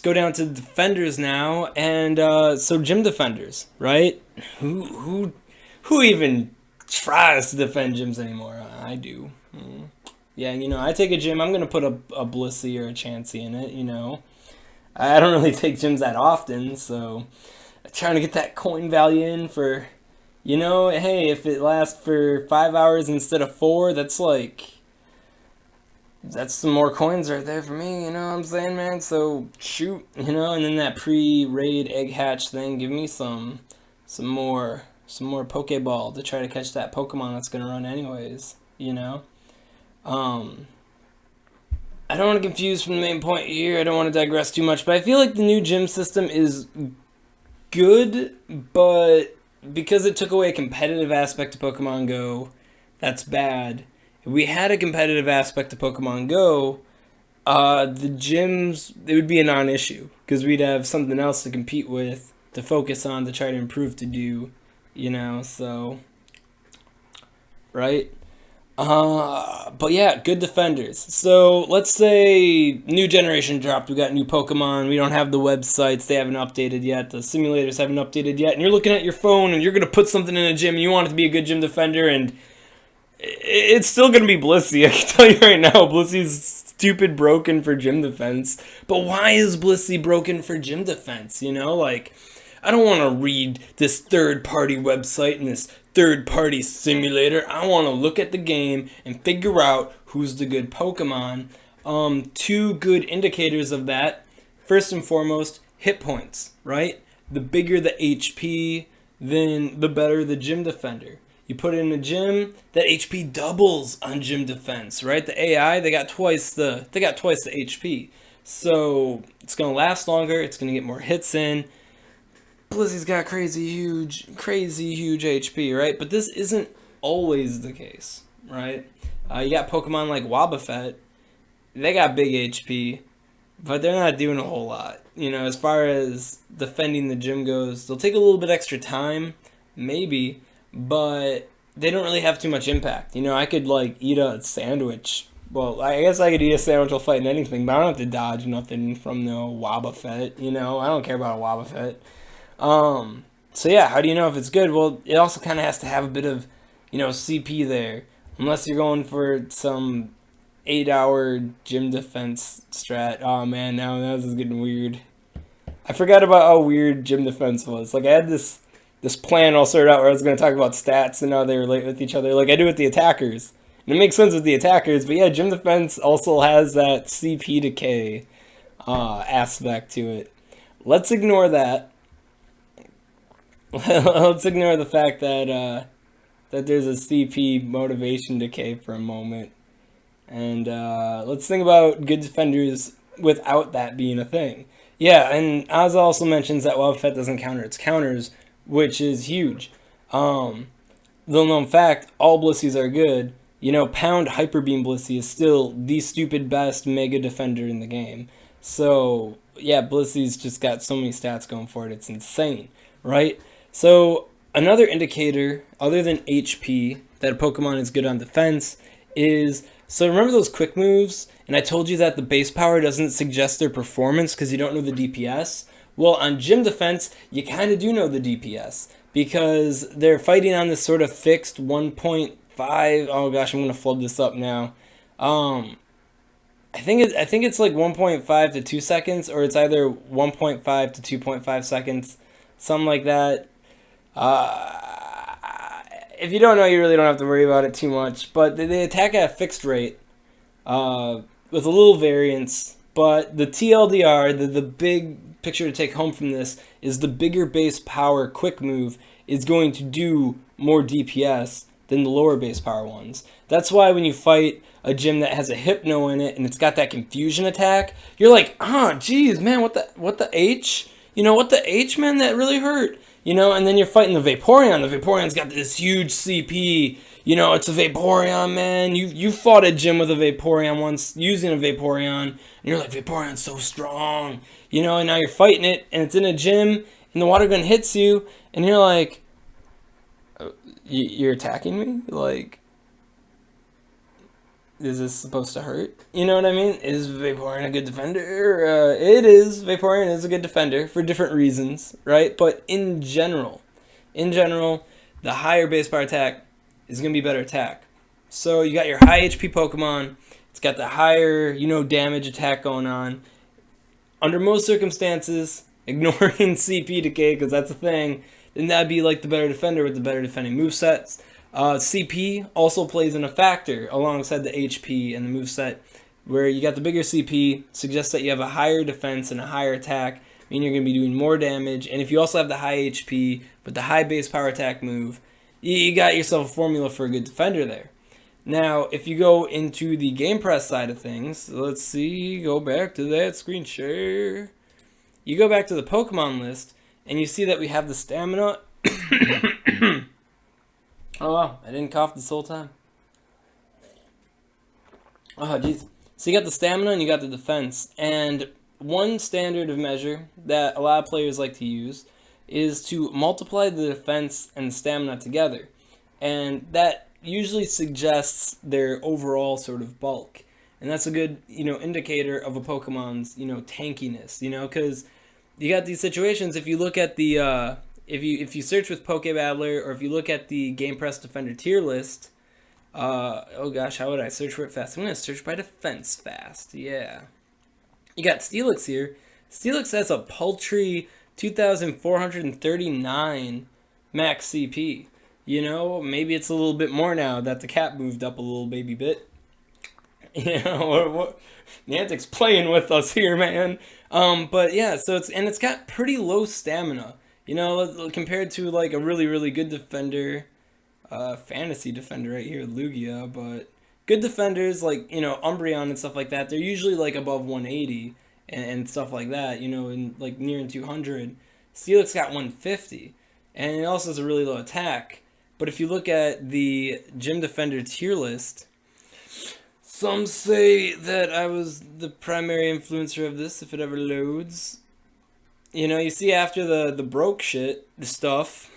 go down to defenders now, and so gym defenders, right? Who even tries to defend gyms anymore? I do. Yeah, I take a gym. I'm gonna put a Blissey or a Chansey in it. I don't really take gyms that often, so I'm trying to get that coin value in for, hey, if it lasts for 5 hours instead of 4, that's some more coins right there for me, you know what I'm saying, man? So shoot, and then that pre-raid egg hatch thing, give me some more Pokeball to try to catch that Pokemon that's gonna run anyways, I don't want to confuse from the main point here. I don't want to digress too much, but I feel like the new gym system is good, but because it took away a competitive aspect to Pokemon Go, that's bad. If we had a competitive aspect to Pokemon Go, the gyms, it would be a non-issue because we'd have something else to compete with, to focus on, to try to improve, to do, so, right? But yeah, good defenders. So let's say new generation dropped. We got new Pokemon. We don't have the websites. They haven't updated yet. The simulators haven't updated yet. And you're looking at your phone and you're going to put something in a gym and you want it to be a good gym defender, and it's still going to be Blissey. I can tell you right now, Blissey's stupid broken for gym defense. But why is Blissey broken for gym defense? I don't want to read this third-party website and this third-party simulator. I want to look at the game and figure out who's the good Pokemon. Two good indicators of that. First and foremost, hit points, right? The bigger the HP, then the better the gym defender. You put it in a gym, that HP doubles on gym defense, right? The AI, they got twice the HP. So it's going to last longer. It's going to get more hits in. Blissey's got crazy huge HP, right? But this isn't always the case, right? You got Pokemon like Wobbuffet. They got big HP, but they're not doing a whole lot. As far as defending the gym goes, they'll take a little bit extra time, maybe, but they don't really have too much impact. I could eat a sandwich. Well, I guess I could eat a sandwich while fighting anything, but I don't have to dodge nothing from no Wobbuffet. I don't care about a Wobbuffet. So yeah, how do you know if it's good? Well, it also kind of has to have a bit of, CP there. Unless you're going for some 8-hour gym defense strat. Oh man, now this is getting weird. I forgot about how weird gym defense was. I had this plan all sorted out where I was going to talk about stats and how they relate with each other, like I do with the attackers. And it makes sense with the attackers, but yeah, gym defense also has that CP decay aspect to it. Let's ignore that. Let's ignore the fact that there's a CP motivation decay for a moment. And let's think about good defenders without that being a thing. Yeah, and Oz also mentions that Wobbuffet doesn't counter its counters, which is huge. Little known fact, all Blisseys are good. Pound Hyper Beam Blissey is still the stupid best mega defender in the game. So, yeah, Blissey's just got so many stats going for it, it's insane, right? So, another indicator, other than HP, that a Pokemon is good on defense is, so remember those quick moves? And I told you that the base power doesn't suggest their performance because you don't know the DPS? Well, on gym defense, you kind of do know the DPS because they're fighting on this sort of fixed 1.5. Oh gosh, I'm going to flood this up now. I think it's like 1.5 to 2 seconds, or it's either 1.5 to 2.5 seconds, something like that. If you don't know, you really don't have to worry about it too much. But they attack at a fixed rate, with a little variance. But the TLDR, the big picture to take home from this, is the bigger base power quick move is going to do more DPS than the lower base power ones. That's why when you fight a gym that has a Hypno in it and it's got that confusion attack, you're like, geez, man, what the H? What the H, man, that really hurt. And then you're fighting the Vaporeon. The Vaporeon's got this huge CP. It's a Vaporeon, man. You fought a gym with a Vaporeon once using a Vaporeon, and you're like, Vaporeon's so strong. And now you're fighting it, and it's in a gym, and the water gun hits you, and you're like, you're attacking me? Is this supposed to hurt? You know what I mean? Is Vaporeon a good defender? It is. Vaporeon is a good defender for different reasons, right? But in general, the higher base power attack is going to be better attack. So you got your high HP Pokemon. It's got the higher, damage attack going on. Under most circumstances, ignoring CP decay because that's a thing, then that'd be like the better defender with the better defending movesets. CP also plays in a factor alongside the HP and the moveset, where you got the bigger CP, suggests that you have a higher defense and a higher attack, meaning you're going to be doing more damage. And if you also have the high HP with the high base power attack move, you got yourself a formula for a good defender there. Now, if you go into the game press side of things, let's see, go back to that screen share. You go back to the Pokemon list, and you see that we have the stamina. Oh, wow, I didn't cough this whole time. Oh, jeez. So you got the stamina and you got the defense. And one standard of measure that a lot of players like to use is to multiply the defense and the stamina together. And that usually suggests their overall sort of bulk. And that's a good, indicator of a Pokemon's, tankiness, because you got these situations. If you look at the, if you search with Pokebattler, or if you look at the Game Press Defender tier list, oh gosh, how would I search for it fast? I'm going to search by defense fast, yeah. You got Steelix here. Steelix has a paltry 2,439 max CP. Maybe it's a little bit more now that the cap moved up a little baby bit. What Niantic's playing with us here, man. But yeah, so it's got pretty low stamina. Compared to like a really, really good defender, fantasy defender right here, Lugia, but good defenders like, Umbreon and stuff like that, they're usually like above 180 and stuff like that, in like near 200. Steelix got 150, and it also has a really low attack. But if you look at the Gym Defender tier list, some say that I was the primary influencer of this, if it ever loads. You see after the broke shit, the stuff,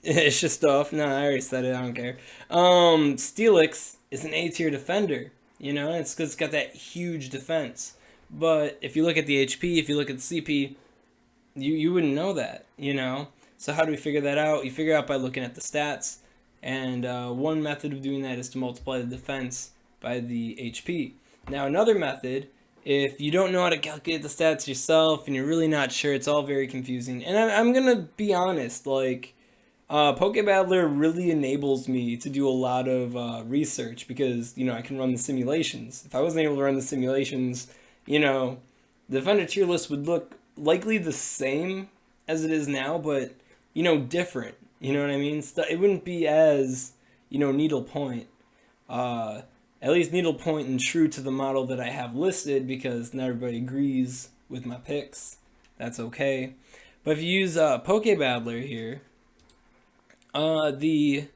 it's just stuff. No, I already said it, I don't care. Steelix is an A tier defender, it's because it's got that huge defense. But if you look at the HP, if you look at the CP, you wouldn't know that, So how do we figure that out? You figure out by looking at the stats, and one method of doing that is to multiply the defense by the HP. Now another method, if you don't know how to calculate the stats yourself and you're really not sure, it's all very confusing. And I'm going to be honest, Pokebattler really enables me to do a lot of research because, I can run the simulations. If I wasn't able to run the simulations, the Defender tier list would look likely the same as it is now, but, different. You know what I mean? It wouldn't be as, needlepoint. At least needlepoint and true to the model that I have listed, because not everybody agrees with my picks. That's okay. But if you use Pokebattler here, the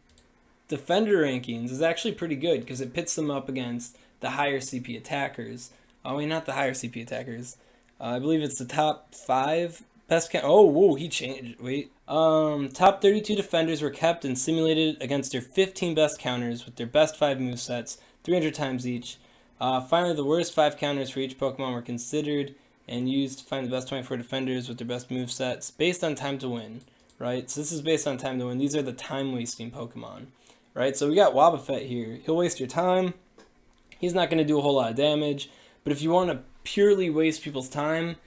defender rankings is actually pretty good because it pits them up against the higher CP attackers. Oh, wait, not the higher CP attackers. I believe it's the top 5 best oh, whoa, he changed. Wait. Top 32 defenders were kept and simulated against their 15 best counters with their best 5 movesets, 300 times each. Finally, the worst 5 counters for each Pokemon were considered and used to find the best 24 defenders with their best movesets based on time to win, right? So this is based on time to win. These are the time-wasting Pokemon, right? So we got Wobbuffet here. He'll waste your time. He's not going to do a whole lot of damage. But if you want to purely waste people's time,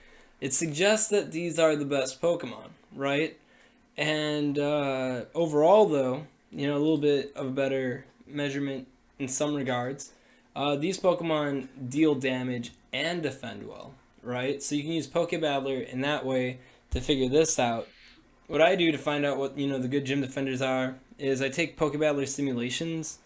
it suggests that these are the best Pokemon, right? And overall, though, a little bit of a better measurement in some regards. These Pokemon deal damage and defend well, right? So you can use Pokebattler in that way to figure this out. What I do to find out what, the good gym defenders are is I take Pokebattler simulations,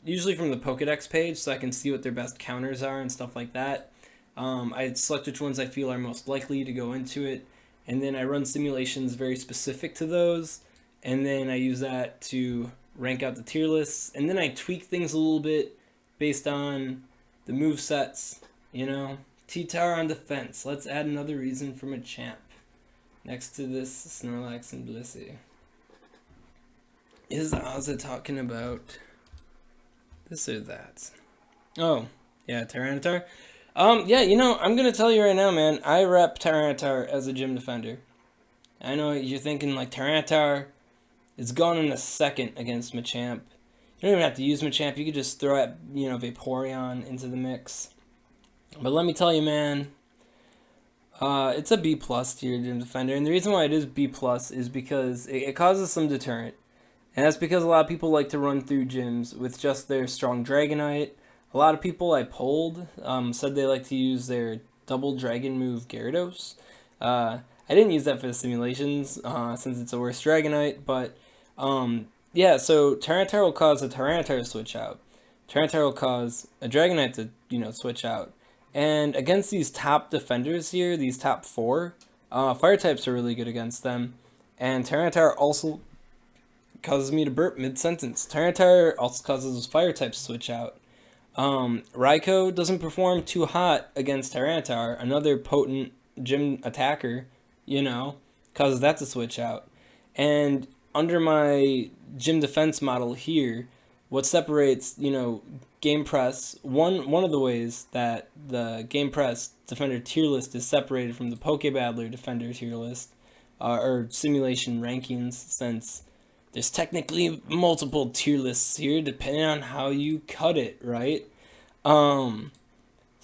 usually from the Pokedex page, so I can see what their best counters are and stuff like that. I select which ones I feel are most likely to go into it, and then I run simulations very specific to those, and then I use that to rank out the tier lists, and then I tweak things a little bit based on the move sets, T-Tower on defense. Let's add another reason from a champ next to this Snorlax and Blissey. Is Ozza talking about this or that? Oh, yeah, Tyranitar. Yeah, I'm gonna tell you right now, man. I rep Tyranitar as a gym defender. I know you're thinking like Tyranitar is gone in a second against Machamp. You don't even have to use Machamp. You could just throw it, Vaporeon into the mix. But let me tell you, man, it's a B plus tier gym defender, and the reason why it is B plus is because it causes some deterrent, and that's because a lot of people like to run through gyms with just their strong Dragonite. A lot of people I polled said they like to use their double dragon move Gyarados. I didn't use that for the simulations since it's a worse Dragonite, but yeah, so Tyranitar will cause a Tyranitar to switch out. Tyranitar will cause a Dragonite to, switch out. And against these top defenders here, these top four, fire types are really good against them. And Tyranitar also causes me to burp mid-sentence. Tyranitar also causes those fire types to switch out. Raikou doesn't perform too hot against Tyranitar, another potent gym attacker, causes that to switch out. And under my gym defense model here, what separates, game press, one of the ways that the game press defender tier list is separated from the Pokebattler defender tier list, or simulation rankings, since there's technically multiple tier lists here depending on how you cut it, right? So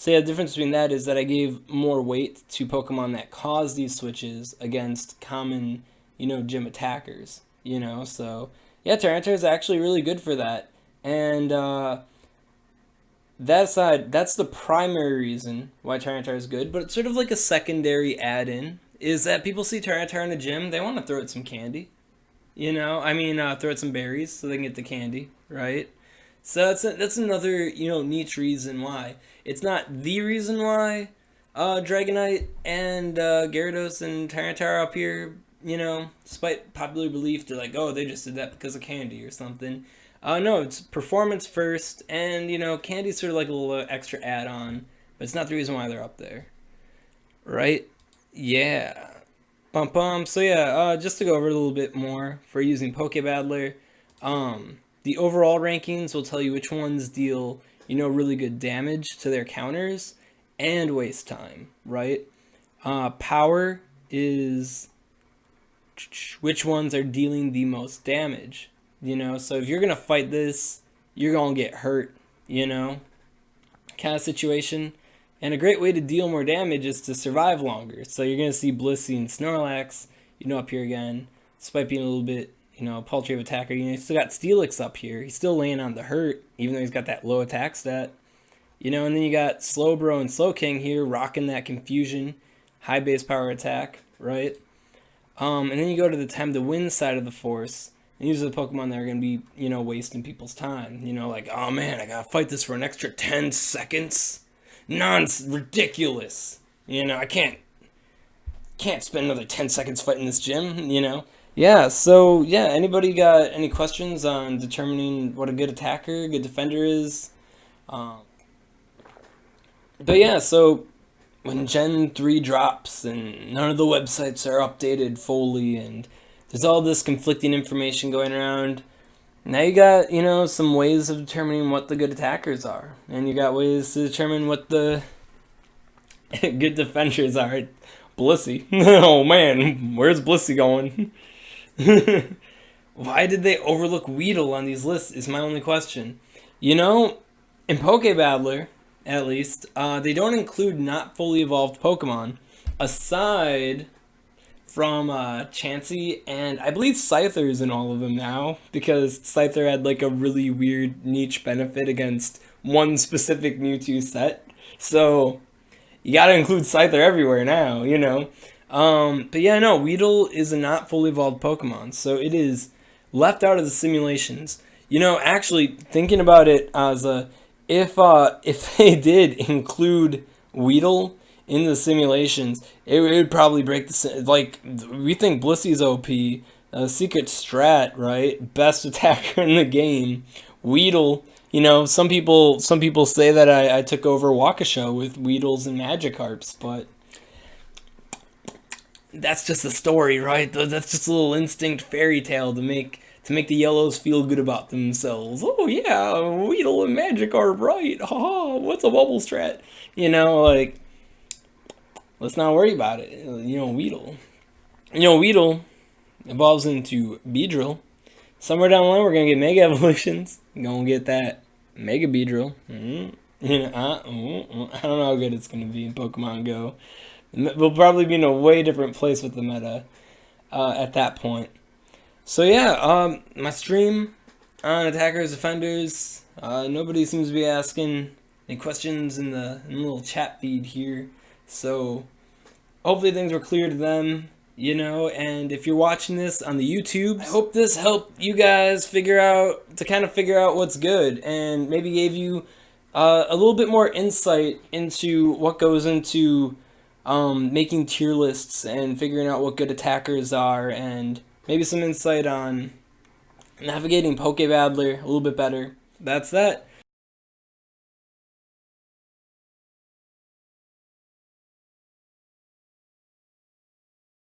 yeah, the difference between that is that I gave more weight to Pokemon that cause these switches against common, gym attackers, so yeah, Tyranitar is actually really good for that. And that aside, that's the primary reason why Tyranitar is good, but it's sort of like a secondary add-in, is that people see Tyranitar in the gym, they want to throw it some candy. Throw it some berries so they can get the candy, right? So that's another, niche reason why. It's not the reason why Dragonite and Gyarados and Tyranitar are up here, despite popular belief, they're like, oh, they just did that because of candy or something. No, it's performance first, and, candy's sort of like a little extra add-on, but it's not the reason why they're up there, right? Yeah. Bum bum. So yeah, just to go over a little bit more for using Pokebattler, the overall rankings will tell you which ones deal, really good damage to their counters and waste time, right? Power is which ones are dealing the most damage, So if you're gonna fight this, you're gonna get hurt, kind of situation. And a great way to deal more damage is to survive longer. So you're going to see Blissey and Snorlax, up here again, despite being a little bit, paltry of attacker. He's still got Steelix up here. He's still laying on the hurt, even though he's got that low attack stat. And then you got Slowbro and Slowking here rocking that confusion, high base power attack, right? And then you go to the time to win side of the force. And these are the Pokemon that are going to be, wasting people's time. Like, oh man, I got to fight this for an extra 10 seconds. Ridiculous. I can't spend another 10 seconds fighting this gym, Yeah, so yeah, anybody got any questions on determining what a good attacker, good defender is? But yeah, so when Gen 3 drops and none of the websites are updated fully and there's all this conflicting information going around, now you got, some ways of determining what the good attackers are. And you got ways to determine what the good defenders are. Blissey. Oh man, where's Blissey going? Why did they overlook Weedle on these lists is my only question. In Pokebattler, at least, they don't include not fully evolved Pokemon, aside from Chansey, and I believe Scyther's in all of them now, because Scyther had like a really weird niche benefit against one specific Mewtwo set. So you gotta include Scyther everywhere now, But yeah, no, Weedle is a not fully evolved Pokemon, so it is left out of the simulations. Actually thinking about it as if they did include Weedle in the simulations, it would probably break the like. We think Blissey's OP, secret strat, right? Best attacker in the game. Weedle, some people say that I took over Waukesha with Weedles and Magikarps, but that's just a story, right? That's just a little instinct fairy tale to to make the yellows feel good about themselves. Oh yeah, Weedle and Magic are right. Haha, what's a bubble strat? You know, like, let's not worry about it. You know, Weedle. You know, Weedle evolves into Beedrill. Somewhere down the line, we're gonna get Mega Evolutions. Gonna get that Mega Beedrill. You know, I don't know how good it's gonna be in Pokemon Go. We'll probably be in a way different place with the meta at that point. So yeah, my stream on attackers, defenders. Nobody seems to be asking any questions in the little chat feed here. So hopefully things were clear to them, you know. And if you're watching this on the YouTube, I hope this helped you guys figure out what's good, and maybe gave you a little bit more insight into what goes into making tier lists and figuring out what good attackers are, and maybe some insight on navigating Pokebattler a little bit better. That's that.